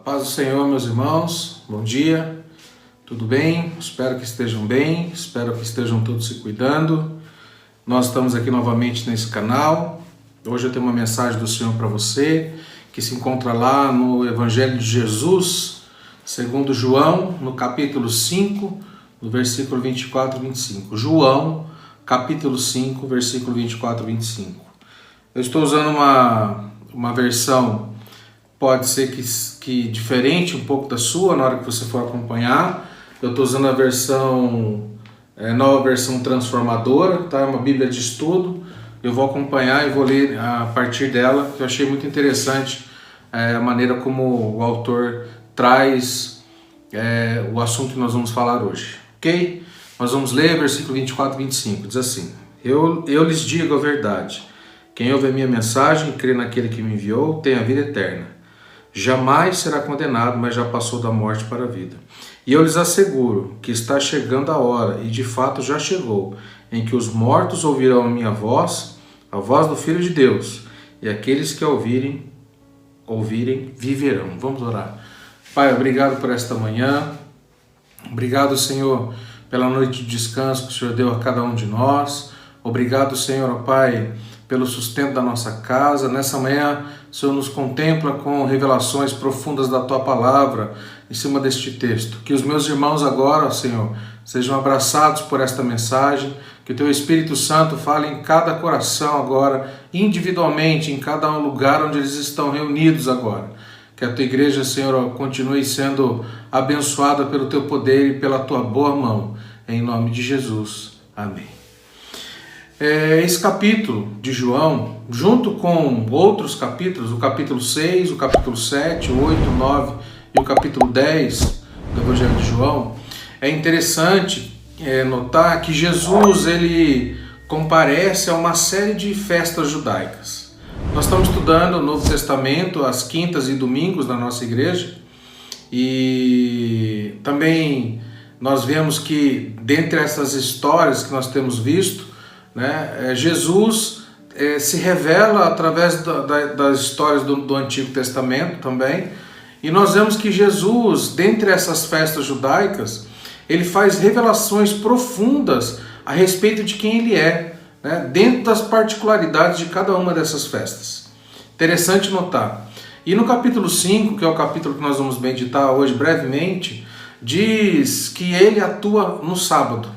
Paz do Senhor, meus irmãos, bom dia, tudo bem? Espero que estejam bem, espero que estejam todos se cuidando. Nós estamos aqui novamente nesse canal. Hoje eu tenho uma mensagem do Senhor para você, que se encontra lá no Evangelho de Jesus, segundo João, no capítulo 5, no versículo 24 e 25. João, capítulo 5, versículo 24 e 25. Eu estou usando uma versão, pode ser que diferente um pouco da sua, na hora que você for acompanhar. Eu estou usando a versão, nova versão transformadora, tá? É uma Bíblia de estudo. Eu vou acompanhar e vou ler a partir dela, que eu achei muito interessante a maneira como o autor traz o assunto que nós vamos falar hoje. Ok? Nós vamos ler versículo 24 e 25. Diz assim: Eu lhes digo a verdade. Quem ouve a minha mensagem e crê naquele que me enviou tem a vida eterna. Jamais será condenado, mas já passou da morte para a vida. E eu lhes asseguro que está chegando a hora, e de fato já chegou, em que os mortos ouvirão a minha voz, a voz do Filho de Deus, e aqueles que ouvirem, viverão. Vamos orar. Pai, obrigado por esta manhã. Obrigado, Senhor, pela noite de descanso que o Senhor deu a cada um de nós. Obrigado, Senhor, Pai, pelo sustento da nossa casa. Nessa manhã, o Senhor nos contempla com revelações profundas da Tua Palavra em cima deste texto. Que os meus irmãos agora, Senhor, sejam abraçados por esta mensagem, que o Teu Espírito Santo fale em cada coração agora, individualmente, em cada lugar onde eles estão reunidos agora. Que a Tua igreja, Senhor, continue sendo abençoada pelo Teu poder e pela Tua boa mão. Em nome de Jesus. Amém. Esse capítulo de João, junto com outros capítulos, o capítulo 6, o capítulo 7, 8, 9 e o capítulo 10 do Evangelho de João, é interessante notar que Jesus ele comparece a uma série de festas judaicas. Nós estamos estudando o Novo Testamento às quintas e domingos na nossa igreja, e também nós vemos que dentre essas histórias que nós temos visto, Jesus se revela através das histórias do Antigo Testamento também, e nós vemos que Jesus, dentre essas festas judaicas, ele faz revelações profundas a respeito de quem ele é, dentro das particularidades de cada uma dessas festas. Interessante notar. E no capítulo 5, que é o capítulo que nós vamos meditar hoje brevemente, diz que ele atua no sábado.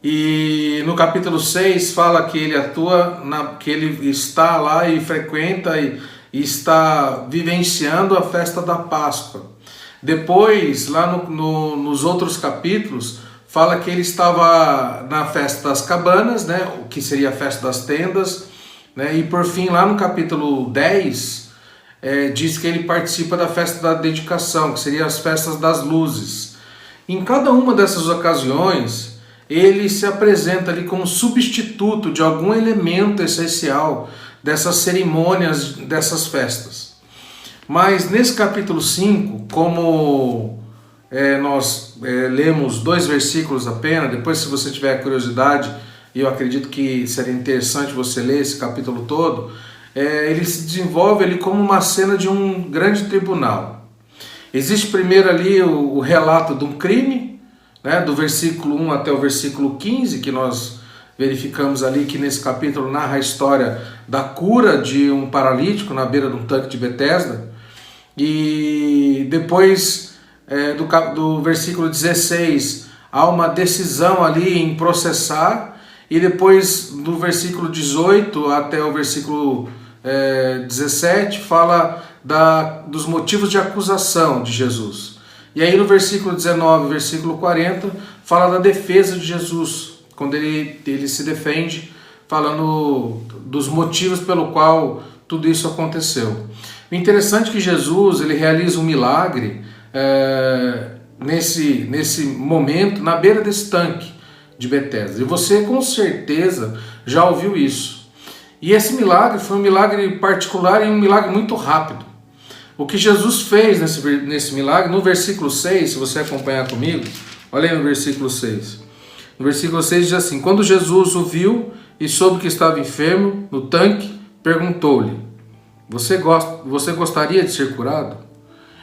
E no capítulo 6 fala que ele atua, que ele está lá e frequenta e está vivenciando a festa da Páscoa. Depois, lá nos outros capítulos, fala que ele estava na festa das cabanas, o que seria a festa das tendas, e por fim, lá no capítulo 10, diz que ele participa da festa da dedicação, que seria as festas das luzes. Em cada uma dessas ocasiões, ele se apresenta ali como substituto de algum elemento essencial dessas cerimônias, dessas festas. Mas nesse capítulo 5, como nós lemos 2 versículos apenas, depois se você tiver curiosidade, e eu acredito que seria interessante você ler esse capítulo todo, ele se desenvolve ali como uma cena de um grande tribunal. Existe primeiro ali o relato de um crime, do versículo 1 até o versículo 15, que nós verificamos ali que nesse capítulo narra a história da cura de um paralítico na beira de um tanque de Betesda. E depois do versículo 16 há uma decisão ali em processar, e depois do versículo 18 até o versículo 17 fala dos motivos de acusação de Jesus. E aí no versículo 19, versículo 40, fala da defesa de Jesus, quando ele se defende, falando dos motivos pelo qual tudo isso aconteceu. O interessante é que Jesus ele realiza um milagre nesse momento, na beira desse tanque de Betesda. E você com certeza já ouviu isso. E esse milagre foi um milagre particular e um milagre muito rápido. O que Jesus fez nesse milagre, no versículo 6, se você acompanhar comigo, olha aí no versículo 6. No versículo 6 diz assim: Quando Jesus o viu e soube que estava enfermo no tanque, perguntou-lhe: Você gostaria de ser curado?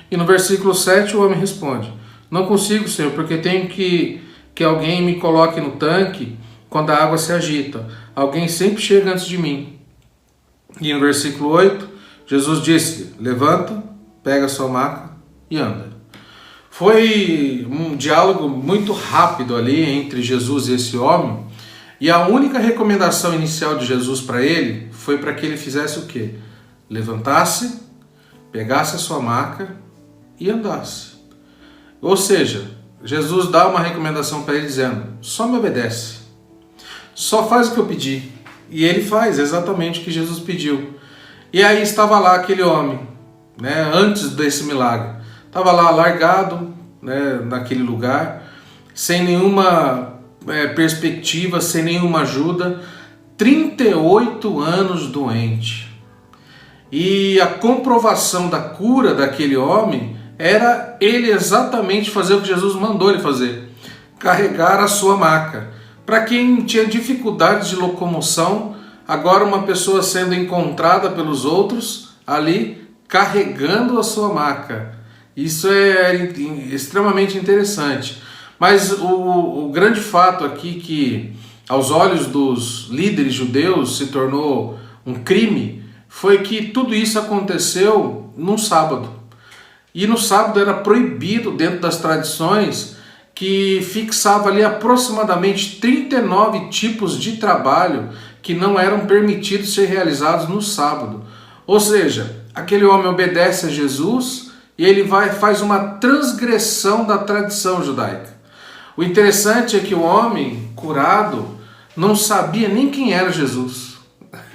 E no versículo 7 o homem responde: não consigo, Senhor, porque tenho que alguém me coloque no tanque quando a água se agita. Alguém sempre chega antes de mim. E no versículo 8, Jesus disse: levanta, pega a sua maca e anda. Foi um diálogo muito rápido ali entre Jesus e esse homem, e a única recomendação inicial de Jesus para ele foi para que ele fizesse o quê? Levantasse, pegasse a sua maca e andasse. Ou seja, Jesus dá uma recomendação para ele dizendo: só me obedece, só faz o que eu pedi. E ele faz exatamente o que Jesus pediu. E aí estava lá aquele homem, né, antes desse milagre, estava lá largado, né, naquele lugar, sem nenhuma perspectiva, sem nenhuma ajuda, 38 anos doente. E a comprovação da cura daquele homem era ele exatamente fazer o que Jesus mandou ele fazer: carregar a sua maca. Para quem tinha dificuldades de locomoção, agora uma pessoa sendo encontrada pelos outros ali carregando a sua maca. Isso é extremamente interessante. Mas o grande fato aqui, que aos olhos dos líderes judeus se tornou um crime, foi que tudo isso aconteceu num sábado. E no sábado era proibido, dentro das tradições, que fixava ali aproximadamente 39 tipos de trabalho que não eram permitidos ser realizados no sábado. Ou seja, aquele homem obedece a Jesus e ele faz uma transgressão da tradição judaica. O interessante é que o homem curado não sabia nem quem era Jesus.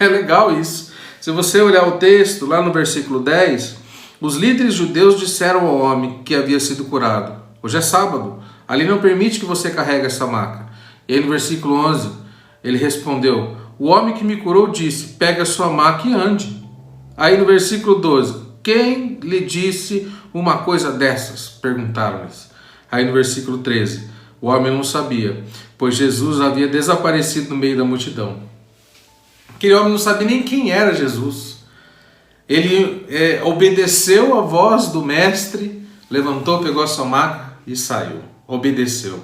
É legal isso. Se você olhar o texto, lá no versículo 10, os líderes judeus disseram ao homem que havia sido curado: hoje é sábado, ali não permite que você carregue essa maca. E aí no versículo 11, ele respondeu: o homem que me curou disse: pega a sua maca e ande. Aí no versículo 12, quem lhe disse uma coisa dessas? Perguntaram-lhes. Aí no versículo 13, o homem não sabia, pois Jesus havia desaparecido no meio da multidão. Aquele homem não sabia nem quem era Jesus. Ele obedeceu a voz do mestre, levantou, pegou a sua maca e saiu. Obedeceu.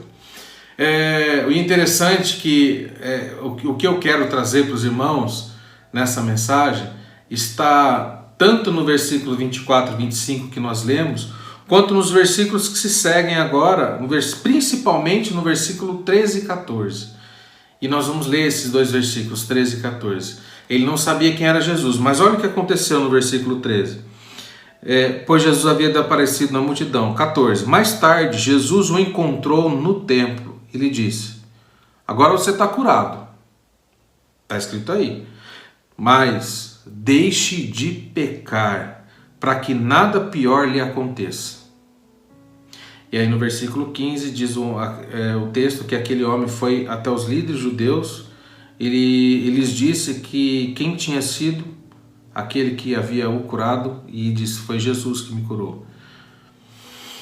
O interessante é que o que eu quero trazer para os irmãos nessa mensagem está tanto no versículo 24 e 25 que nós lemos, quanto nos versículos que se seguem agora, principalmente no versículo 13 e 14. E nós vamos ler esses dois versículos, 13 e 14. Ele não sabia quem era Jesus, mas olha o que aconteceu no versículo 13. Pois Jesus havia aparecido na multidão. 14. Mais tarde, Jesus o encontrou no templo e lhe disse: agora você está curado. Está escrito aí. Mas deixe de pecar, para que nada pior lhe aconteça. E aí no versículo 15 diz o texto que aquele homem foi até os líderes judeus. Ele lhes disse que quem tinha sido aquele que havia o curado, e disse: foi Jesus que me curou.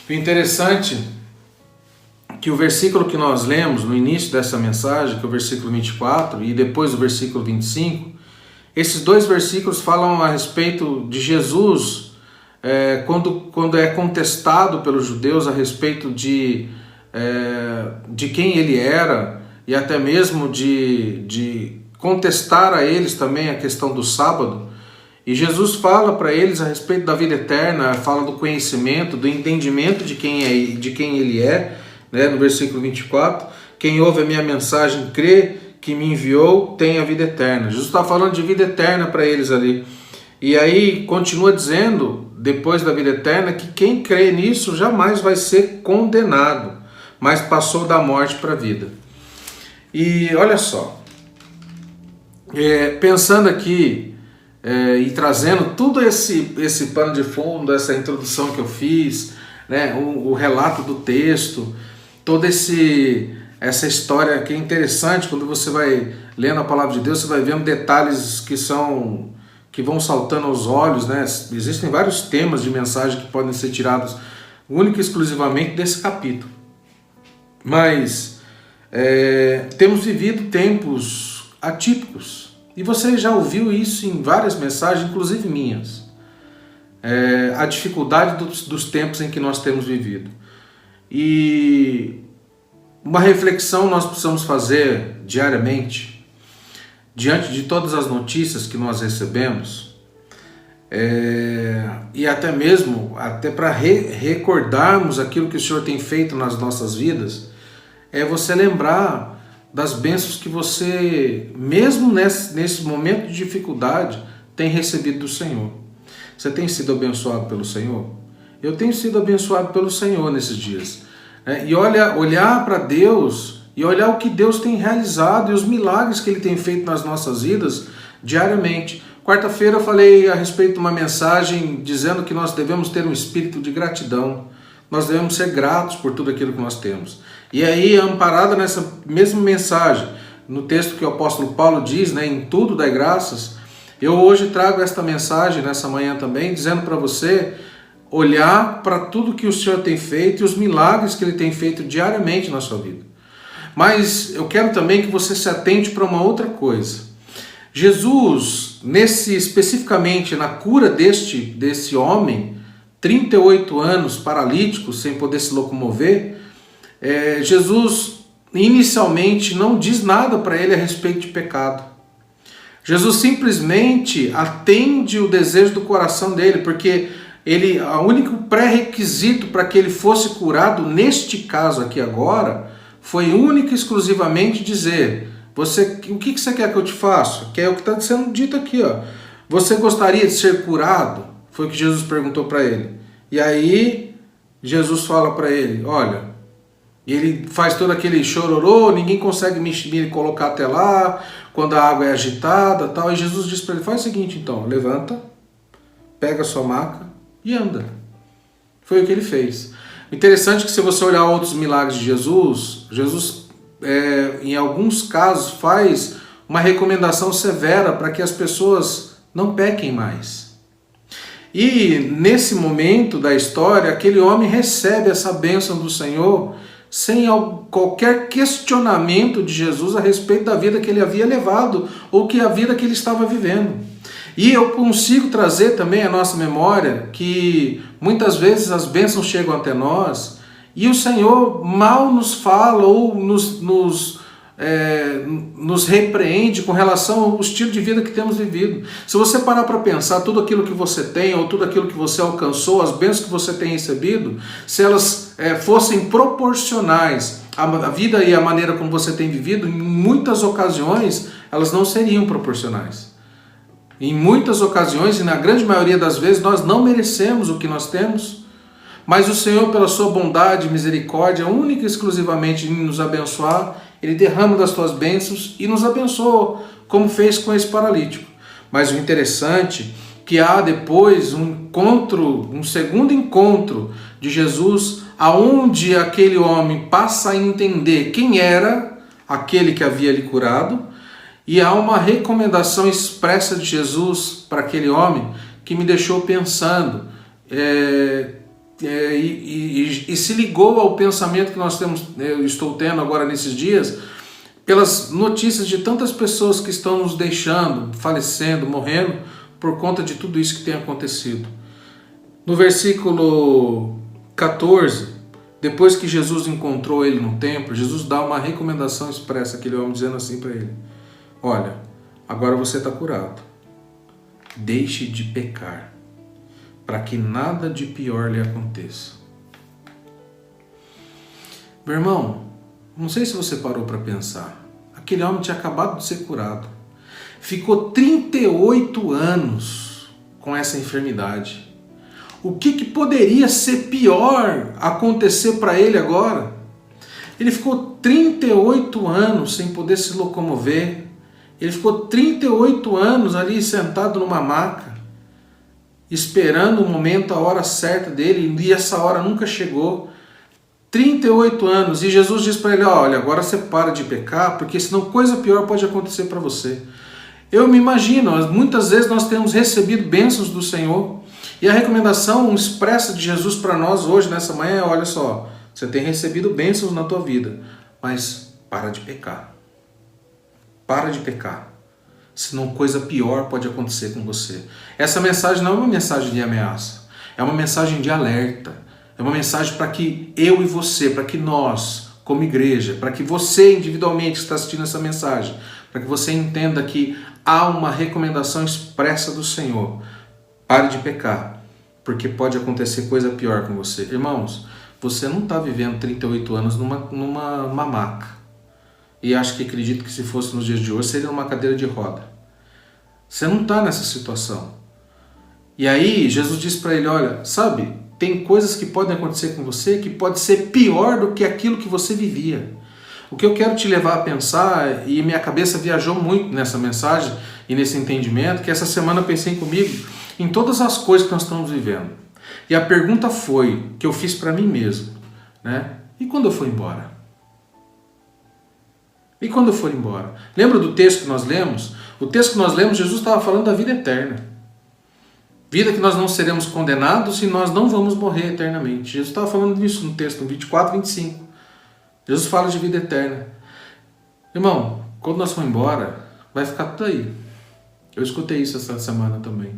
O interessante é que o versículo que nós lemos no início dessa mensagem, que é o versículo 24, e depois o versículo 25, esses dois versículos falam a respeito de Jesus, quando é contestado pelos judeus a respeito de quem ele era, e até mesmo de contestar a eles também a questão do sábado. E Jesus fala para eles a respeito da vida eterna, fala do conhecimento, do entendimento de quem ele é, né? No versículo 24, quem ouve a minha mensagem, crê que me enviou, tem a vida eterna. Jesus está falando de vida eterna para eles ali. E aí continua dizendo, depois da vida eterna, que quem crê nisso jamais vai ser condenado, mas passou da morte para a vida. E olha só, pensando aqui e trazendo todo esse pano de fundo, essa introdução que eu fiz, né, o relato do texto, toda essa história que é interessante. Quando você vai lendo a palavra de Deus, você vai vendo detalhes que vão saltando aos olhos, né? Existem vários temas de mensagem que podem ser tirados única e exclusivamente desse capítulo. Mas temos vivido tempos atípicos, e você já ouviu isso em várias mensagens, inclusive minhas. a dificuldade dos tempos em que nós temos vivido. E uma reflexão nós precisamos fazer diariamente, diante de todas as notícias que nós recebemos, e até mesmo para recordarmos aquilo que o Senhor tem feito nas nossas vidas, é você lembrar das bênçãos que você, mesmo nesse momento de dificuldade, tem recebido do Senhor. Você tem sido abençoado pelo Senhor? Eu tenho sido abençoado pelo Senhor nesses dias. E olhar para Deus e olhar o que Deus tem realizado e os milagres que Ele tem feito nas nossas vidas diariamente. Quarta-feira eu falei a respeito de uma mensagem dizendo que nós devemos ter um espírito de gratidão. Nós devemos ser gratos por tudo aquilo que nós temos. E aí, amparada nessa mesma mensagem, no texto que o apóstolo Paulo diz, em tudo dai graças, eu hoje trago esta mensagem nessa manhã também, dizendo para você olhar para tudo que o Senhor tem feito e os milagres que Ele tem feito diariamente na sua vida. Mas eu quero também que você se atente para uma outra coisa. Jesus, especificamente na cura desse homem, 38 anos paralítico, sem poder se locomover, Jesus inicialmente não diz nada para ele a respeito de pecado. Jesus simplesmente atende o desejo do coração dele, porque o único pré-requisito para que ele fosse curado, neste caso aqui agora, foi único e exclusivamente dizer: o que você quer que eu te faça? Que é o que está sendo dito aqui. Você gostaria de ser curado? Foi o que Jesus perguntou para ele. E aí Jesus fala para ele, olha, ele faz todo aquele chororô, ninguém consegue me colocar até lá, quando a água é agitada, tal. E Jesus diz para ele, faz o seguinte então, levanta, pega a sua maca e anda. Foi o que ele fez. Interessante que se você olhar outros milagres de Jesus, em alguns casos faz uma recomendação severa para que as pessoas não pequem mais. E nesse momento da história, aquele homem recebe essa bênção do Senhor sem qualquer questionamento de Jesus a respeito da vida que ele havia levado ou a vida que ele estava vivendo. E eu consigo trazer também à nossa memória que muitas vezes as bênçãos chegam até nós e o Senhor mal nos fala ou nos repreende com relação ao estilo de vida que temos vivido. Se você parar para pensar tudo aquilo que você tem ou tudo aquilo que você alcançou, as bênçãos que você tem recebido, se elas fossem proporcionais à vida e à maneira como você tem vivido, em muitas ocasiões elas não seriam proporcionais. Em muitas ocasiões, e na grande maioria das vezes, nós não merecemos o que nós temos, mas o Senhor, pela sua bondade e misericórdia, única e exclusivamente em nos abençoar, Ele derrama das suas bênçãos e nos abençoa, como fez com esse paralítico. Mas o interessante é que há depois um segundo encontro de Jesus, aonde aquele homem passa a entender quem era aquele que havia lhe curado, e há uma recomendação expressa de Jesus para aquele homem que me deixou pensando, e se ligou ao pensamento que eu estou tendo agora nesses dias, pelas notícias de tantas pessoas que estão nos deixando, falecendo, morrendo, por conta de tudo isso que tem acontecido. No versículo 14, depois que Jesus encontrou ele no templo, Jesus dá uma recomendação expressa àquele homem, dizendo assim para ele: olha, agora você está curado, deixe de pecar, para que nada de pior lhe aconteça. Meu irmão, não sei se você parou para pensar, aquele homem tinha acabado de ser curado, ficou 38 anos com essa enfermidade. O que poderia ser pior acontecer para ele agora? Ele ficou 38 anos sem poder se locomover, ele ficou 38 anos ali sentado numa maca, esperando o momento, a hora certa dele, e essa hora nunca chegou. 38 anos, e Jesus diz para ele: olha, agora você para de pecar, porque senão coisa pior pode acontecer para você. Eu me imagino, muitas vezes nós temos recebido bênçãos do Senhor, e a recomendação expressa de Jesus para nós hoje, nessa manhã, é: olha só, você tem recebido bênçãos na tua vida, mas para de pecar. Para de pecar. senão coisa pior pode acontecer com você. Essa mensagem não é uma mensagem de ameaça, é uma mensagem de alerta, é uma mensagem para que eu e você, para que nós, como igreja, para que você individualmente está assistindo essa mensagem, para que você entenda que há uma recomendação expressa do Senhor. Pare de pecar, porque pode acontecer coisa pior com você. Irmãos, você não está vivendo 38 anos numa maca. E acho que acredito que se fosse nos dias de hoje, seria numa cadeira de roda. Você não está nessa situação. E aí, Jesus disse para ele, olha, sabe, tem coisas que podem acontecer com você que pode ser pior do que aquilo que você vivia. O que eu quero te levar a pensar, e minha cabeça viajou muito nessa mensagem e nesse entendimento, que essa semana eu pensei comigo em todas as coisas que nós estamos vivendo. E a pergunta foi, que eu fiz para mim mesmo, né? E quando eu for embora? E quando eu for embora? Lembra do texto que nós lemos? O texto que nós lemos, Jesus estava falando da vida eterna. Vida que nós não seremos condenados e nós não vamos morrer eternamente. Jesus estava falando disso no texto, no 24, 25. Jesus fala de vida eterna. Irmão, quando nós formos embora, vai ficar tudo aí. Eu escutei isso essa semana também,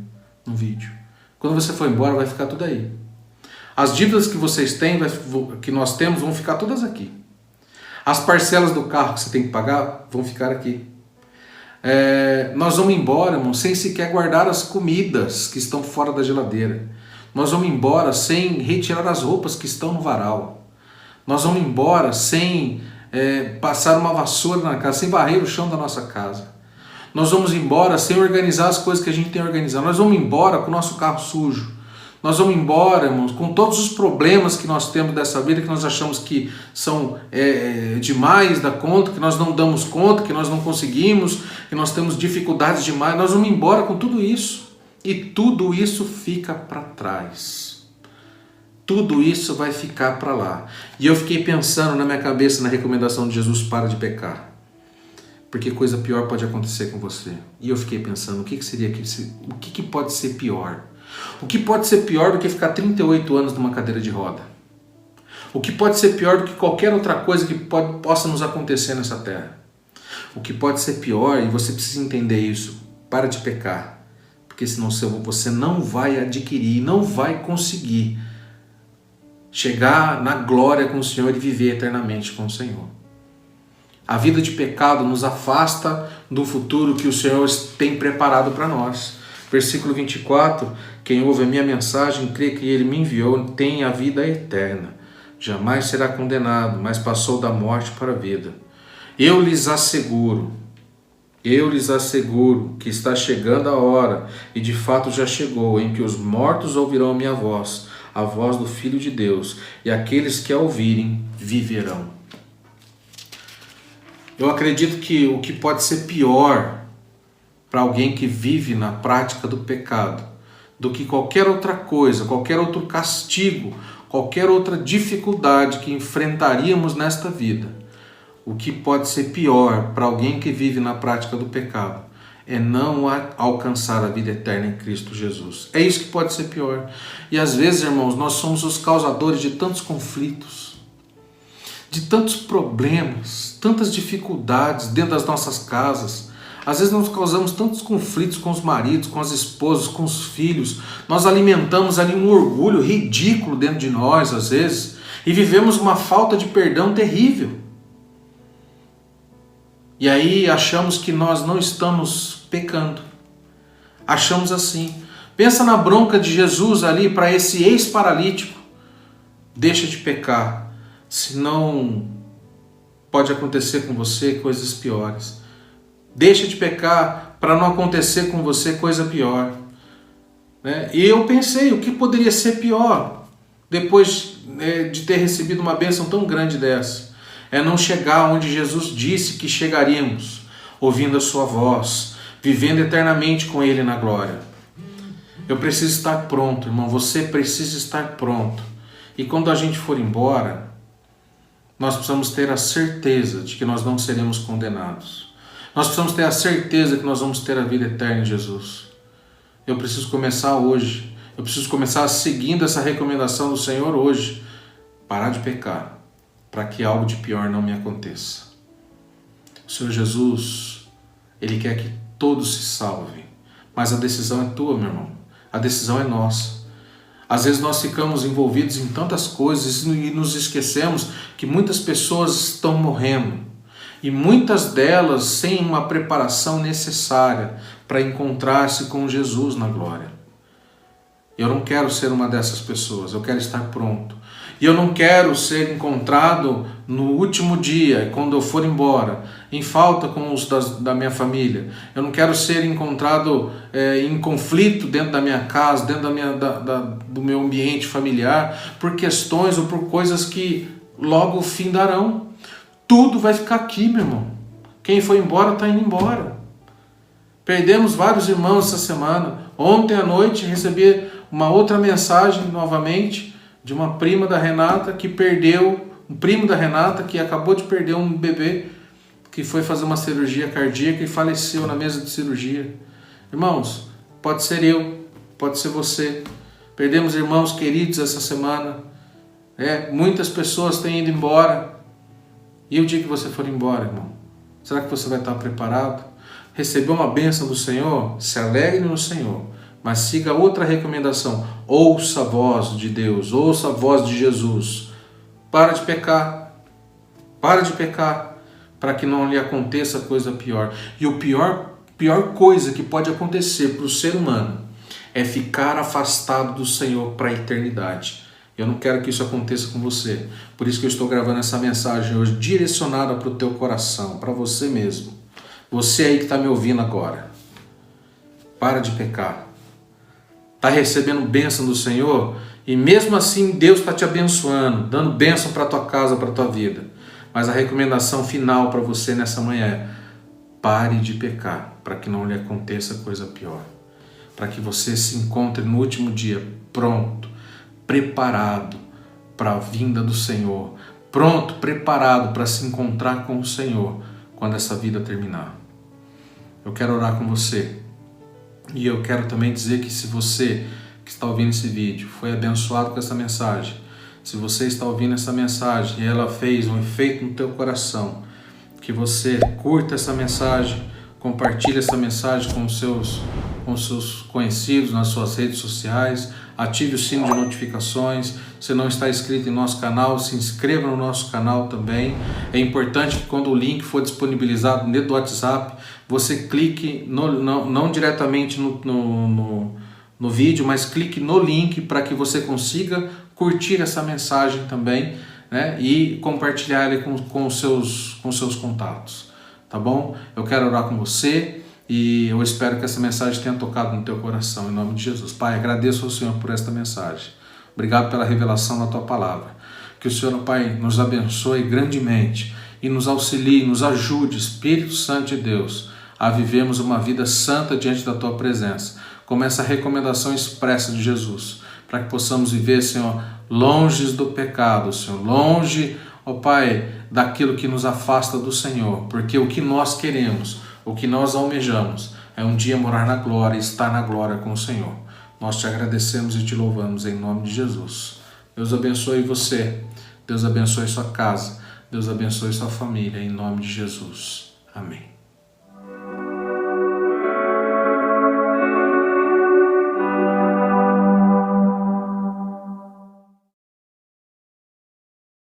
no vídeo. Quando você for embora, vai ficar tudo aí. As dívidas que vocês têm, que nós temos, vão ficar todas aqui. As parcelas do carro que você tem que pagar vão ficar aqui. Nós vamos embora, irmão, sem sequer guardar as comidas que estão fora da geladeira. Nós vamos embora sem retirar as roupas que estão no varal. Nós vamos embora sem passar uma vassoura na casa, sem varrer o chão da nossa casa. Nós vamos embora sem organizar as coisas que a gente tem organizado. Nós vamos embora com o nosso carro sujo. Nós vamos embora, irmãos, com todos os problemas que nós temos dessa vida, que nós achamos que são demais da conta, que nós não damos conta, que nós não conseguimos, que nós temos dificuldades demais. Nós vamos embora com tudo isso. E tudo isso fica para trás. Tudo isso vai ficar para lá. E eu fiquei pensando na minha cabeça na recomendação de Jesus, para de pecar. Porque coisa pior pode acontecer com você. E eu fiquei pensando, o que pode ser pior? O que pode ser pior do que ficar 38 anos numa cadeira de roda? O que pode ser pior do que qualquer outra coisa que possa nos acontecer nessa terra? O que pode ser pior, e você precisa entender isso, para de pecar. Porque senão você não vai adquirir, não vai conseguir chegar na glória com o Senhor e viver eternamente com o Senhor. A vida de pecado nos afasta do futuro que o Senhor tem preparado para nós. Versículo 24, quem ouve a minha mensagem, crê que Ele me enviou, tem a vida eterna. Jamais será condenado, mas passou da morte para a vida. Eu lhes asseguro que está chegando a hora, e de fato já chegou, em que os mortos ouvirão a minha voz, a voz do Filho de Deus, e aqueles que a ouvirem viverão. Eu acredito que o que pode ser pior para alguém que vive na prática do pecado, do que qualquer outra coisa, qualquer outro castigo, qualquer outra dificuldade que enfrentaríamos nesta vida, o que pode ser pior para alguém que vive na prática do pecado é não alcançar a vida eterna em Cristo Jesus. É isso que pode ser pior. E às vezes, irmãos, nós somos os causadores de tantos conflitos, de tantos problemas, tantas dificuldades dentro das nossas casas. Às vezes nós causamos tantos conflitos com os maridos, com as esposas, com os filhos. Nós alimentamos ali um orgulho ridículo dentro de nós, às vezes, e vivemos uma falta de perdão terrível. E aí achamos que nós não estamos pecando. Achamos assim. Pensa na bronca de Jesus ali para esse ex-paralítico. Deixa de pecar, senão pode acontecer com você coisas piores. Deixa de pecar para não acontecer com você coisa pior. E eu pensei, o que poderia ser pior depois de ter recebido uma bênção tão grande dessa? É não chegar onde Jesus disse que chegaríamos, ouvindo a sua voz, vivendo eternamente com Ele na glória. Eu preciso estar pronto, irmão, você precisa estar pronto. E quando a gente for embora, nós precisamos ter a certeza de que nós não seremos condenados. Nós precisamos ter a certeza que nós vamos ter a vida eterna em Jesus. Eu preciso começar hoje. Eu preciso começar seguindo essa recomendação do Senhor hoje. Parar de pecar, para que algo de pior não me aconteça. O Senhor Jesus, Ele quer que todos se salvem. Mas a decisão é tua, meu irmão. A decisão é nossa. Às vezes nós ficamos envolvidos em tantas coisas e nos esquecemos que muitas pessoas estão morrendo. E muitas delas sem uma preparação necessária para encontrar-se com Jesus na glória. Eu não quero ser uma dessas pessoas, eu quero estar pronto. E eu não quero ser encontrado no último dia, quando eu for embora, em falta com os da minha família. Eu não quero ser encontrado em conflito dentro da minha casa, dentro do meu ambiente familiar, por questões ou por coisas que logo findarão. Tudo vai ficar aqui, meu irmão. Quem foi embora está indo embora. Perdemos vários irmãos essa semana. Ontem à noite recebi uma outra mensagem novamente de uma prima da Renata que perdeu, um primo da Renata que acabou de perder um bebê que foi fazer uma cirurgia cardíaca e faleceu na mesa de cirurgia. Irmãos, pode ser eu, pode ser você. Perdemos irmãos queridos essa semana. Muitas pessoas têm ido embora. E o dia que você for embora, irmão, será que você vai estar preparado? Recebeu uma bênção do Senhor? Se alegre no Senhor. Mas siga outra recomendação. Ouça a voz de Deus, ouça a voz de Jesus. Para de pecar. Para de pecar, para que não lhe aconteça coisa pior. E a pior coisa que pode acontecer para o ser humano é ficar afastado do Senhor para a eternidade. Eu não quero que isso aconteça com você. Por isso que eu estou gravando essa mensagem hoje, direcionada para o teu coração, para você mesmo. Você aí que está me ouvindo agora. Para de pecar. Está recebendo bênção do Senhor e mesmo assim Deus está te abençoando, dando bênção para a tua casa, para a tua vida. Mas a recomendação final para você nessa manhã é: pare de pecar, para que não lhe aconteça coisa pior. Para que você se encontre no último dia pronto, preparado para a vinda do Senhor, pronto, preparado para se encontrar com o Senhor quando essa vida terminar. Eu quero orar com você e eu quero também dizer que se você que está ouvindo esse vídeo foi abençoado com essa mensagem, se você está ouvindo essa mensagem e ela fez um efeito no teu coração, que você curta essa mensagem, compartilhe essa mensagem com os seus conhecidos nas suas redes sociais, ative o sino de notificações. Se não está inscrito em nosso canal, se inscreva no nosso canal também. É importante que quando o link for disponibilizado dentro do WhatsApp, você clique não diretamente no vídeo, mas clique no link para que você consiga curtir essa mensagem também, né? E compartilhar ele com os seus contatos, tá bom? Eu quero orar com você e eu espero que essa mensagem tenha tocado no teu coração, em nome de Jesus. Pai, agradeço ao Senhor por esta mensagem. Obrigado pela revelação da tua palavra. Que o Senhor, Pai, nos abençoe grandemente e nos auxilie, nos ajude, Espírito Santo de Deus, a vivermos uma vida santa diante da tua presença, como essa recomendação expressa de Jesus, para que possamos viver, Senhor, longe do pecado, Senhor, longe, ó Pai, daquilo que nos afasta do Senhor, porque o que nós queremos, o que nós almejamos, é um dia morar na glória e estar na glória com o Senhor. Nós te agradecemos e te louvamos em nome de Jesus. Deus abençoe você, Deus abençoe sua casa, Deus abençoe sua família, em nome de Jesus. Amém.